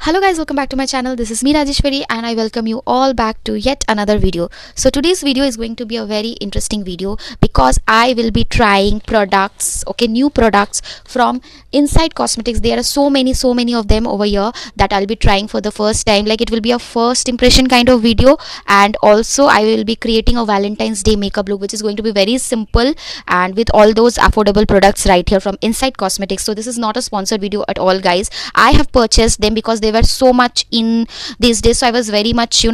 Hello guys, welcome back to my channel. This is me Rajeshwari and I welcome you all back to yet another video. So today's video is going to be a very interesting video because I will be trying products, new products from Inside Cosmetics. There are so many of them over here that I'll be trying for the first time. Like, it will be a first impression kind of video, and also I will be creating a Valentine's Day makeup look which is going to be very simple and with all those affordable products right here from Inside Cosmetics. So this is not a sponsored video at all, guys. I have purchased them because they were so much in these days, so I was very much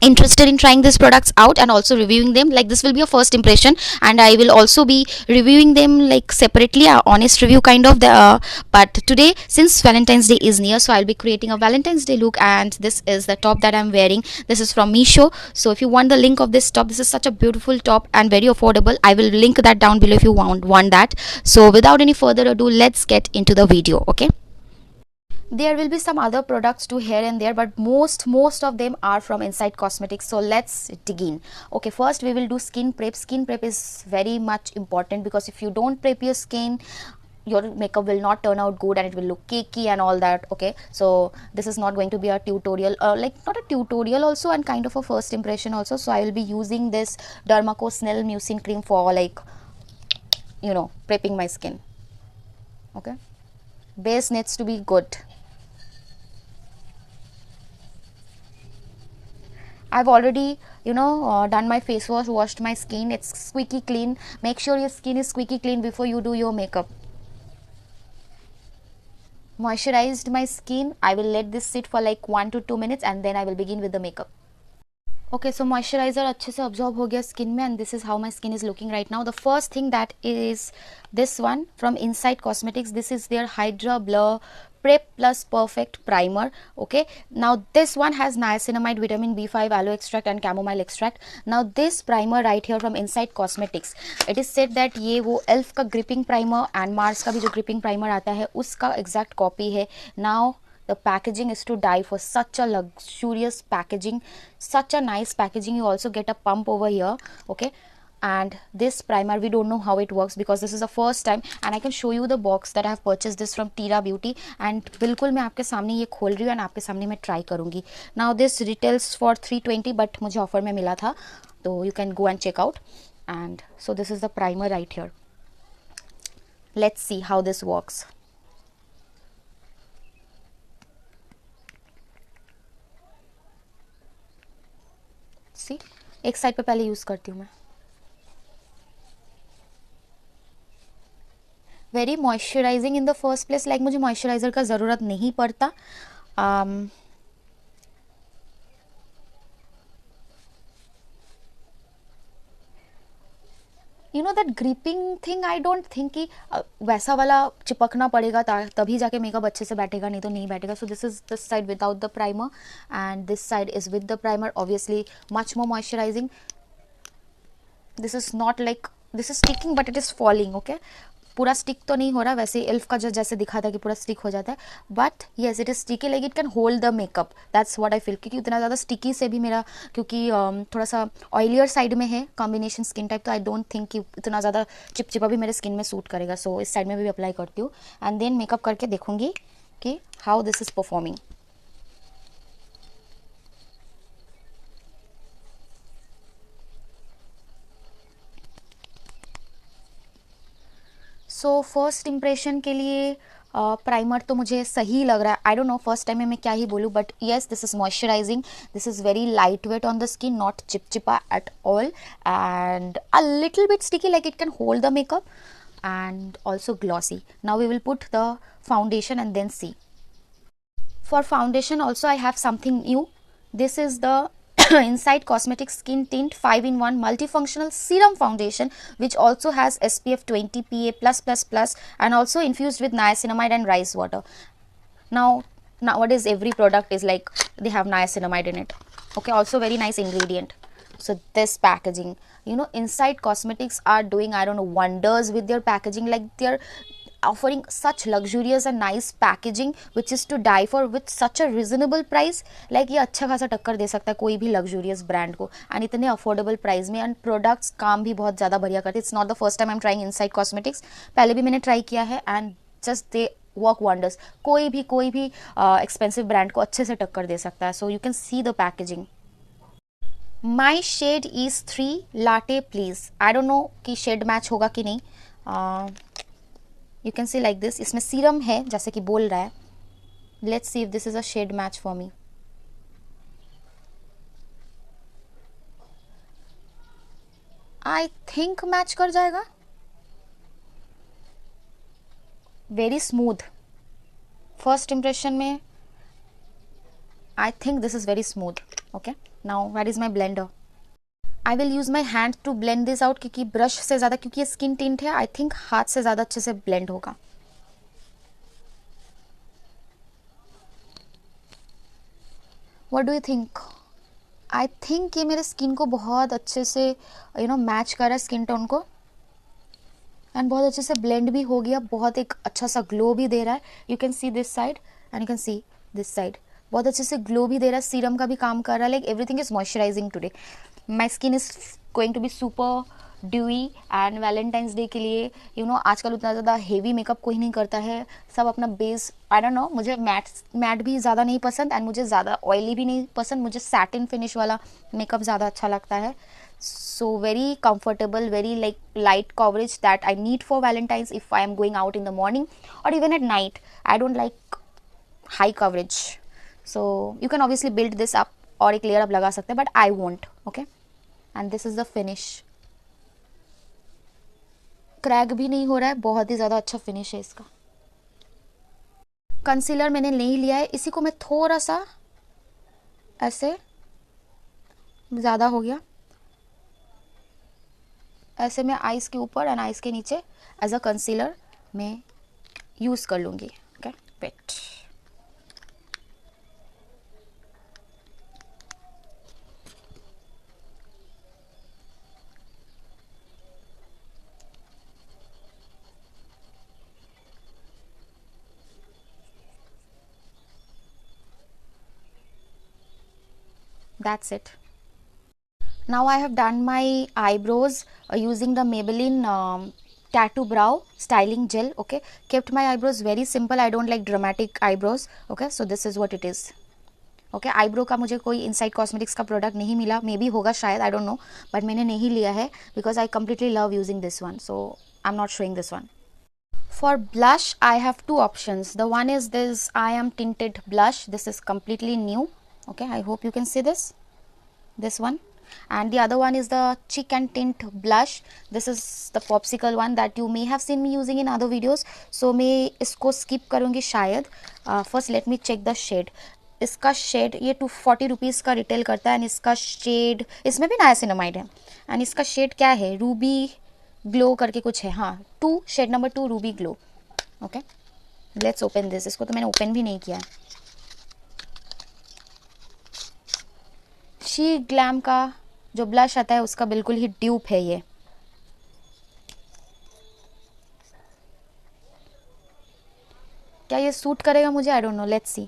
interested in trying these products out and also reviewing them. Like, this will be a first impression and I will also be reviewing them like separately, a honest review kind of the but today, since Valentine's Day is near, so I'll be creating a Valentine's Day look, and this is the top that I'm wearing. This is from Meesho. So if you want the link of this top, this is such a beautiful top and very affordable. I will link that down below if you want that. So without any further ado, let's get into the video. Okay, there will be some other products too here and there, but most of them are from Inside Cosmetics. So let's dig in. Okay, first we will do skin prep. Skin prep is very much important because if you don't prep your skin, your makeup will not turn out good and it will look cakey and all that. Okay, so this is not going to be a tutorial, like not a tutorial also, and kind of a first impression also. So I will be using this Dermaco Snell Mucin cream for, like, prepping my skin. Okay, base needs to be good. I've already done my face wash, washed my skin. It's squeaky clean. Make sure your skin is squeaky clean before you do your makeup. Moisturized my skin. I will let this sit for like 1 to 2 minutes and then I will begin with the makeup. Okay, so moisturizer अच्छे से absorb हो गया skin में, and this is how my skin is looking right now. The first thing that is this one from Inside Cosmetics. This is their Hydra Blur Prep Plus Perfect Primer. Okay, now this one has niacinamide, vitamin B5, aloe extract and chamomile extract. Now this primer right here from Inside Cosmetics, it is said that ये वो ELF का gripping primer and Mars का भी जो gripping primer आता है उसका exact copy है. Now the packaging is to die for. Such a luxurious packaging, such a nice packaging. You also get a pump over here. Okay, and this primer, we don't know how it works because this is the first time, and I can show you the box that I have purchased this from Tira Beauty, and बिल्कुल मैं आपके सामने ये खोल रही हूँ and आपके सामने मैं try करूँगी. Now this retails for 320 but मुझे offer में मिला था, तो you can go and check out. And so this is the primer right here. Let's see how this works. See, एक साइड पे पहले यूज करती हूँ मैं. Very moisturising in the first place. Like मुझे मॉइस्चराइजर का ज़रूरत नहीं पड़ता. That gripping thing, I don't think कि वैसा वाला चिपकना पड़ेगा तभी जाके मेकअप अच्छे से बैठेगा, नहीं तो नहीं बैठेगा. So this is this side without the primer and this side is with the primer. Obviously much more moisturising. This is not like this is sticking but it is falling. Okay, पूरा stick तो नहीं हो रहा, वैसे elf का जो जैसे दिखा था कि पूरा स्टिक हो जाता है, but yes it is sticky. Like it can hold the makeup. That's what I feel. क्योंकि उतना ज़्यादा स्टिकी से भी मेरा, क्योंकि थोड़ा सा ऑयलियर साइड में है कॉम्बिनेशन स्किन टाइप, तो आई डोंट थिंक कि इतना ज़्यादा चिपचिपा भी मेरे स्किन में सूट करेगा. सो इस साइड में भी अप्लाई करती हूँ एंड देन मेकअप करके देखूंगी कि how this is performing. So first impression के लिए प्राइमर तो मुझे सही लग रहा है. I don't know first time में मैं क्या ही बोलूँ, but yes this is moisturising. This is very light weight on the skin, not चिपचिपा at all, and a little bit sticky, like it can hold the makeup, and also glossy. Now we will put the foundation and then see. For foundation also I have something new. This is the Inside Cosmetics Skin Tint 5-in-1 Multifunctional Serum Foundation, which also has SPF 20 PA+++ and also infused with niacinamide and rice water. Now nowadays every product is like they have niacinamide in it. Okay, also very nice ingredient. So this packaging, Inside Cosmetics are doing, I don't know, wonders with their packaging. Like, they're offering such luxurious and nice packaging which is to die for with such a reasonable price. Like, ये अच्छा खासा टक्कर दे सकता है कोई भी luxurious brand को, and इतने affordable price में, and products काम भी बहुत ज़्यादा बढ़िया करते. It's not the first time I'm trying Inside Cosmetics. पहले भी मैंने try किया है and just they work wonders. कोई भी एक्सपेंसिव ब्रांड को अच्छे से टक्कर दे सकता है। So you can see the packaging. My shade is 3 latte please. I don't know कि शेड मैच होगा कि नहीं। You can see like this, इसमें सीरम है जैसे कि बोल रहा है। Let's see if this is a shade match for me. I think match कर जाएगा। वेरी स्मूथ, फर्स्ट इम्प्रेशन में I think this is very smooth. Okay, now where is my blender. I will use my hand to blend this out, क्योंकि brush से ज़्यादा, क्योंकि ये skin tint है, I think हाथ से ज़्यादा अच्छे से ब्लेंड होगा। What do you think? I think ये मेरे स्किन को बहुत अच्छे से मैच कर रहा है, स्किन टोन को, एंड बहुत अच्छे से ब्लेंड भी हो गया। बहुत एक अच्छा सा ग्लो भी दे रहा है। You can see this side and you can see this side, बहुत अच्छे से ग्लो भी दे रहा है। सीरम का भी काम कर रहा है। Like everything is moisturising today. My skin is going to be super dewy. And Valentine's Day के लिए आजकल उतना ज़्यादा हेवी मेकअप कोई नहीं करता है। सब अपना बेस, आई डोंट नो, मुझे मैट भी ज़्यादा नहीं पसंद एंड मुझे ज़्यादा ऑयली भी नहीं पसंद। मुझे सैटिन फिनिश वाला मेकअप ज़्यादा अच्छा लगता है। So very comfortable, very like light coverage that I need for Valentine's if I am going out in the morning or even at night. I don't like high coverage, so you can obviously build this up और एक layer up लगा सकते हैं, but I won't. Okay, and this is the finish. Crack भी नहीं हो रहा है, बहुत ही ज़्यादा अच्छा फिनिश है इसका। कंसीलर मैंने नहीं लिया है, इसी को मैं थोड़ा सा ऐसे, ज़्यादा हो गया, ऐसे मैं आइज़ के ऊपर एंड आइज़ के नीचे एज अ कंसीलर मैं यूज़ कर लूँगी। Okay, wait. That's it. Now I have done my eyebrows using the Maybelline tattoo brow styling gel. Okay, kept my eyebrows very simple. I don't like dramatic eyebrows. Okay, so this is what it is. Okay, eyebrow का मुझे कोई inside cosmetics का product नहीं मिला, may be होगा शायद, आई don't no, but मैंने नहीं लिया है because I completely love using this one, so I am not showing this one. For blush, I have two options. The one is this I Am Tinted blush. This is completely new. Okay, I hope you can see this one. And the other one is the Cheek and Tint blush. This is the popsicle one that you may have seen me using in other videos. So मैं इसको skip करूँगी शायद. First let me check the shade. इसका shade ये 240 rupees का retail करता है and इसका शेड, इसमें भी नायासिनामाइड है एंड इसका शेड क्या है, रूबी ग्लो करके कुछ है. हाँ, shade number 2 Ruby Glow. Okay, let's open this. इसको तो मैंने ओपन भी नहीं किया. शी ग्लैम का जो ब्लश आता है उसका बिल्कुल ही ड्यूप है ये. क्या ये सूट करेगा मुझे, आई don't no, let's see.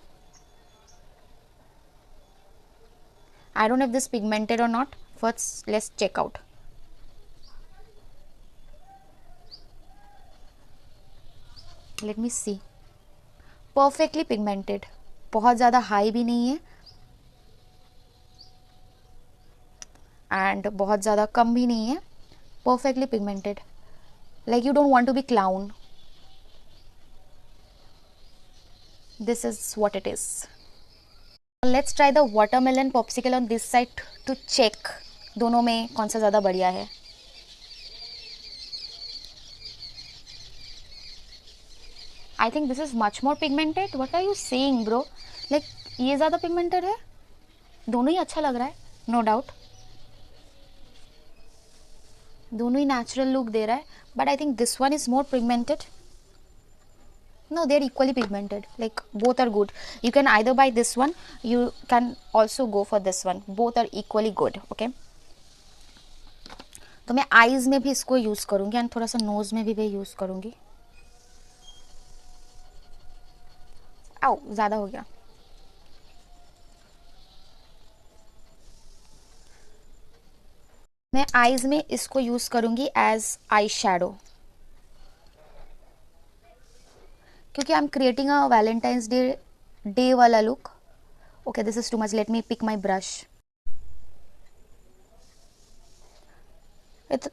I don't know if this pigmented or not. First, let's check out. Let me see. Perfectly pigmented. बहुत ज़्यादा हाई भी नहीं है एंड बहुत ज़्यादा कम भी नहीं है. Perfectly pigmented. Like you don't want to be clown. This is what it is. Let's try the watermelon popsicle on this side to check दोनों में कौन सा ज़्यादा बढ़िया है. I think this is much more pigmented. What are you saying, bro? Like ये ज़्यादा pigmented है. दोनों ही अच्छा लग रहा है, no doubt. दोनों ही natural look दे रहा है, but I think this one is more pigmented. No, they are equally pigmented. Like both are good. You can either buy this one, you can also go for this one. Both are equally good. Okay. तो मैं eyes में भी इसको use करूँगी and थोड़ा सा nose में भी यूज़ करूँगी. आओ, ज़्यादा हो गया. मैं आईज में इसको यूज़ करूँगी एज आई शैडो. क्योंकि I am creating a Valentine's day वाला लुक. Okay, this is too much. Let me pick my brush. It's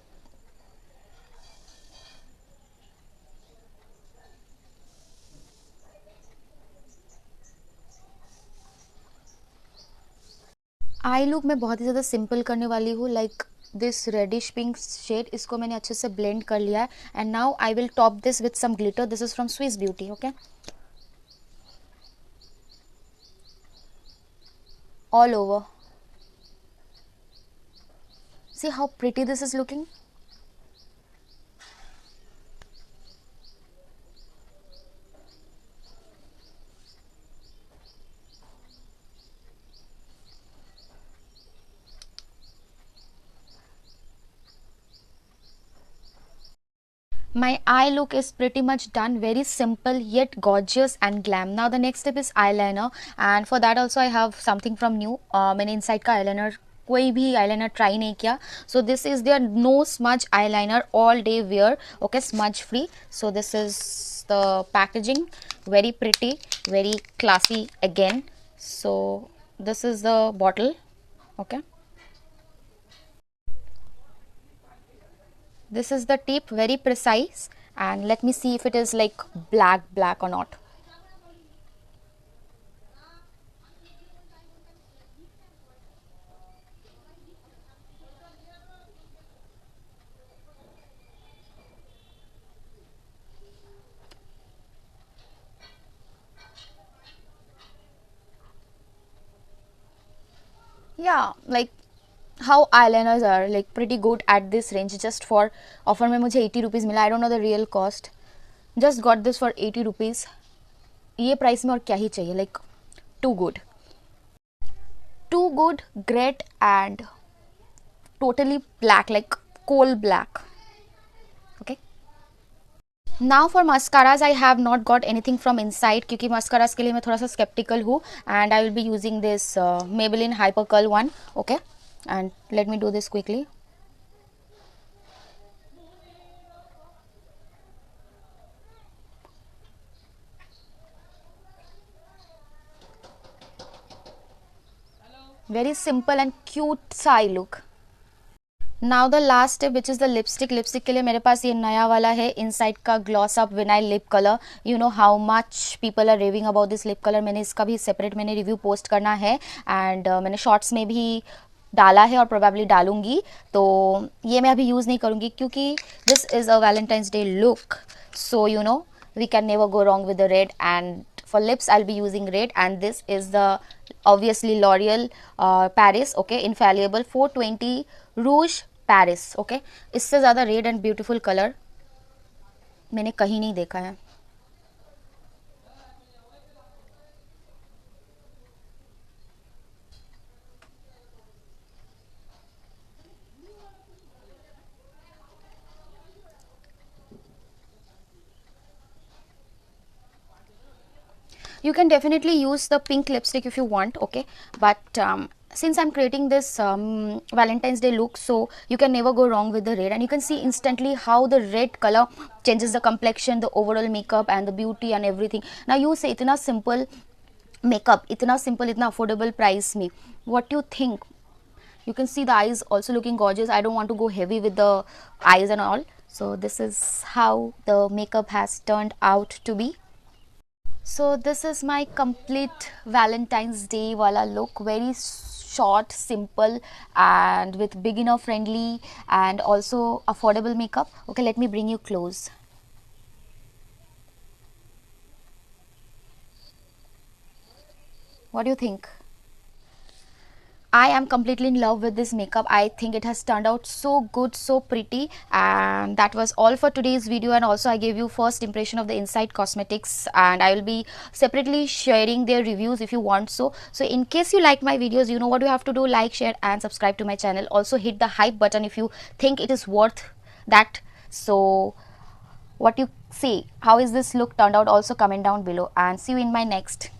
I look मैं बहुत ही ज़्यादा सिंपल करने वाली हूँ. Like this reddish pink shade, इसको मैंने अच्छे से ब्लेंड कर लिया है. And now I will top this with some glitter. This is from Swiss Beauty. Okay, all over. See how pretty this is looking. My eye look is pretty much done. Very simple yet gorgeous and glam. Now the next step is eyeliner, and for that also I have something from new. मैंने inside का eyeliner कोई भी eyeliner try नहीं किया. So this is their no smudge eyeliner, all day wear. Okay, smudge free. So this is the packaging. Very pretty, very classy again. So this is the bottle. Okay. This is the tip, very precise, and let me see if it is like black or not. Yeah, like how eyeliners are like pretty good at this range. Just for offer में मुझे 80 rupees मिला. I don't know the real cost. Just got this for 80 rupees. ये price में और क्या ही चाहिए. Like too good, great, and totally black, like coal black. Okay. Now for mascaras, I have not got anything from inside क्योंकि mascaras के लिए मैं थोड़ा सा skeptical हूँ. And I will be using this Maybelline Hyper Curl one. Okay, and let me do this quickly. Very simple and cute eye look. Now the last step which is the lipstick. Lipstick के लिए मेरे पास ये नया वाला है inside का gloss up vinyl lip colour. You know how much people are raving about this lip colour. मैंने इसका भी सेपरेट मैंने रिव्यू पोस्ट करना है. एंड मैंने शॉर्ट्स में भी डाला है और प्रोबेबली डालूंगी. तो ये मैं अभी यूज़ नहीं करूँगी क्योंकि this is a Valentine's day look. So you know we can never go wrong with the red. And for lips I'll be using red, and this is the obviously L'Oreal Paris. Okay, infallible 420 rouge Paris. Okay, इससे ज़्यादा red and beautiful colour मैंने कहीं नहीं देखा है. You can definitely use the pink lipstick if you want. Okay, but since I'm creating this Valentine's Day look, so you can never go wrong with the red. And you can see instantly how the red color changes the complexion, the overall makeup, and the beauty and everything. Now you say itna simple makeup, itna simple, itna affordable price me, what do you think? You can see the eyes also looking gorgeous. I don't want to go heavy with the eyes and all. So this is how the makeup has turned out to be. So this is my complete Valentine's Day wala look. Very short, simple, and with beginner friendly and also affordable makeup. Okay, let me bring you close. What do you think? I am completely in love with this makeup. I think it has turned out so good, so pretty. And that was all for today's video. And also I gave you first impression of the Inside Cosmetics, and I will be separately sharing their reviews if you want. So in case you like my videos, you know what you have to do: like, share and subscribe to my channel. Also hit the hype button if you think it is worth that. So what you say, how is this look turned out? Also comment down below, and see you in my next